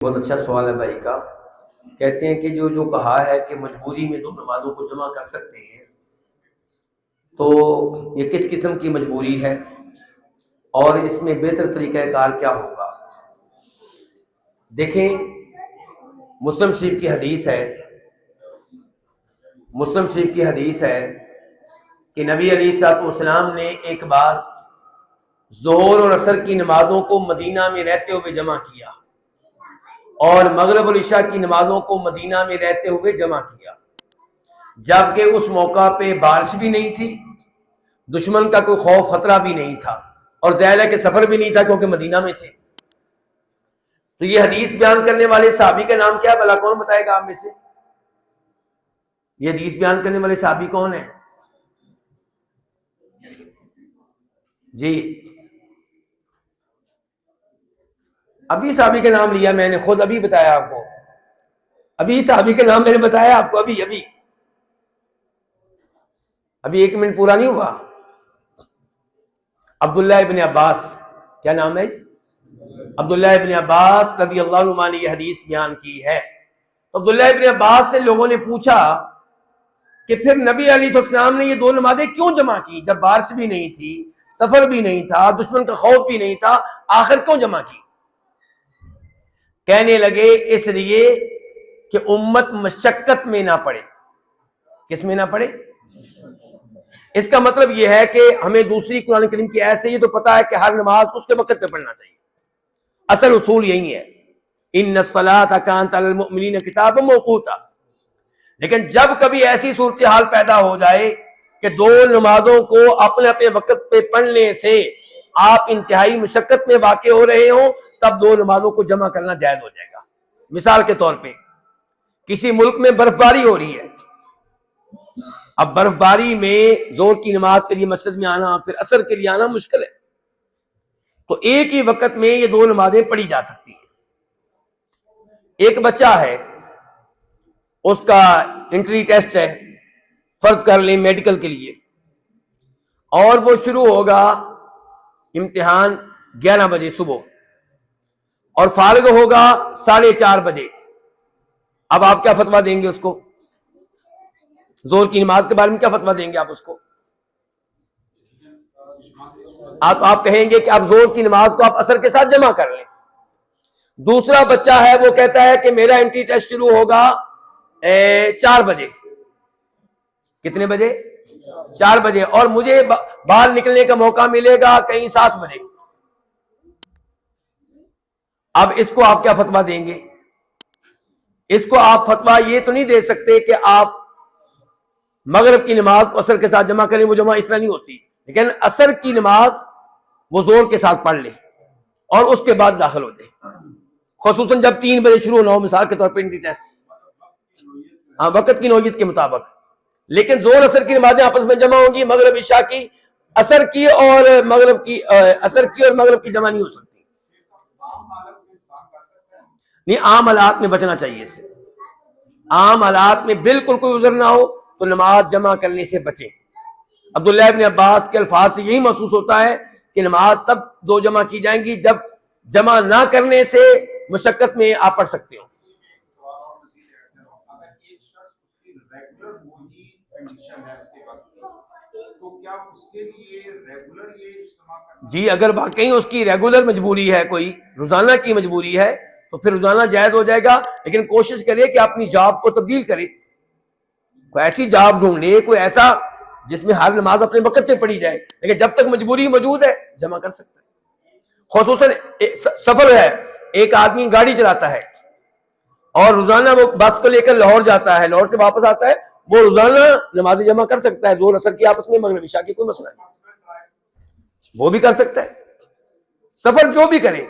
बहुत अच्छा सवाल है भाई का। कहते हैं कि जो जो कहा है कि मजबूरी में दो नमाजों को जमा कर सकते हैं, तो ये किस किस्म की मजबूरी है और इसमें बेहतर तरीक़ाकार क्या होगा। देखें, मुस्लिम शरीफ की हदीस है, मुस्लिम शरीफ की हदीस है कि नबी अलैहिस्सलाम ने एक बार ज़ोहर और असर की नमाजों को मदीना में रहते हुए जमा किया और मगरिब और इशा की नमाजों को मदीना में रहते हुए जमा किया, जबकि उस मौका पे बारिश भी नहीं थी, दुश्मन का कोई खौफ खतरा भी नहीं था और ज़ाहिर है कि सफर भी नहीं था क्योंकि मदीना में थे। तो ये हदीस बयान करने वाले साहबी का नाम क्या है भला, कौन बताएगा आप में से? ये हदीस बयान करने वाले साहबी कौन है जी? अभी साहबी का नाम लिया मैंने, खुद अभी बताया आपको, अभी साहबी का नाम मैंने बताया आपको, अभी अभी अभी 1 मिनट पूरा नहीं हुआ। अब्दुल्लाह इब्न अब्बास, क्या नाम है? अब्दुल्लाह इब्न अब्बास रज़ियल्लाहु अन्हुमा ने यह हदीस बयान की है। अब्दुल्लाह इब्न अब्बास से लोगों ने पूछा कि फिर नबी अलैहिस्सलाम ने ये दो नमाजें क्यों जमा की, जब बारिश भी नहीं थी, सफर भी नहीं था, दुश्मन का खौफ भी नहीं था, आखिर क्यों जमा की? कहने लगे इसलिए कि उम्मत मशक्कत में ना पड़े। किस में ना पड़े? इसका मतलब यह है कि हमें दूसरी कुरान करीम की आयत से ये तो पता है कि हर नमाज उसके वक्त पे पढ़ना चाहिए। असल उसूल यही है, इन्नस्सलाता कानत अलल मुमिनीन किताबन मौकूता। लेकिन जब कभी ऐसी सूरत हाल पैदा हो जाए कि दो नमाजों को अपने अपने वक्त पे पढ़ने से आप इंतहाई मुशक्कत में वाक़े हो रहे हो, तब दो नमाजों को जमा करना जायज हो जाएगा। मिसाल के तौर पे किसी मुल्क में बर्फबारी हो रही है, अब बर्फबारी में जोर की नमाज के लिए मस्जिद में आना, फिर असर के लिए आना मुश्किल है, तो एक ही वक्त में ये दो नमाजें पढ़ी जा सकती हैं। एक बच्चा है, उसका एंट्री टेस्ट है, फर्ज कर लें मेडिकल के लिए, और वो शुरू होगा इम्तिहान 11 बजे सुबह और फारिग होगा 4:30 बजे। अब आप क्या फतवा देंगे उसको? जोर की नमाज के बारे में क्या फतवा देंगे आप उसको? आप कहेंगे कि आप जोर की नमाज को आप असर के साथ जमा कर लें। दूसरा बच्चा है, वो कहता है कि मेरा एंट्री टेस्ट शुरू होगा 4 बजे। कितने बजे? 4 बजे, और मुझे बाहर निकलने का मौका मिलेगा कहीं 7 बजे। अब इसको आप क्या फतवा देंगे? इसको आप फतवा ये तो नहीं दे सकते कि आप मगरिब की नमाज को असर के साथ जमा करें, वो जमा इस तरह नहीं होती, लेकिन असर की नमाज वो जोर के साथ पढ़ ले और उसके बाद दाखिल हो जाए, खुसूसन जब 3 बजे शुरू होना हो, मिसाल के तौर पर एंट्री टेस्ट, हाँ, वक्त की नौयत के मुताबिक। लेकिन जोर असर की नमाजें आपस में जमा होंगी, मगरिब इशा की, असर की और मगरिब की, असर की और मगरिब की जमा नहीं हो सकती। नहीं, आम हालात में बचना चाहिए इससे। आम हालात में बिल्कुल कोई उज़र ना हो तो नमाज जमा करने से बचे। अब्दुल्लाह इब्न अब्बास के अल्फाज से यही महसूस होता है कि नमाज तब दो जमा की जाएंगी जब जमा ना करने से मुशक्कत में आप पढ़ सकते हो। जी, अगर वाकई उसकी रेगुलर मजबूरी है, कोई रोजाना की मजबूरी है, तो फिर रोजाना जायज हो जाएगा। लेकिन कोशिश करिए कि अपनी जॉब को तब्दील करे, कोई ऐसी जॉब ढूंढे, कोई ऐसा जिसमें हर नमाज अपने वक्त पे पढ़ी जाए। लेकिन जब तक मजबूरी मौजूद है जमा कर सकता है। खुसूसन सफर है, एक आदमी गाड़ी चलाता है और रोजाना वो बस को लेकर लाहौर जाता है, लाहौर से वापस आता है, वो रोजाना नमाज जमा कर सकता है, जोर असर की आपस में, मगरिब इशा की कोई मसला नहीं, वो भी कर सकता है। सफर जो भी करे,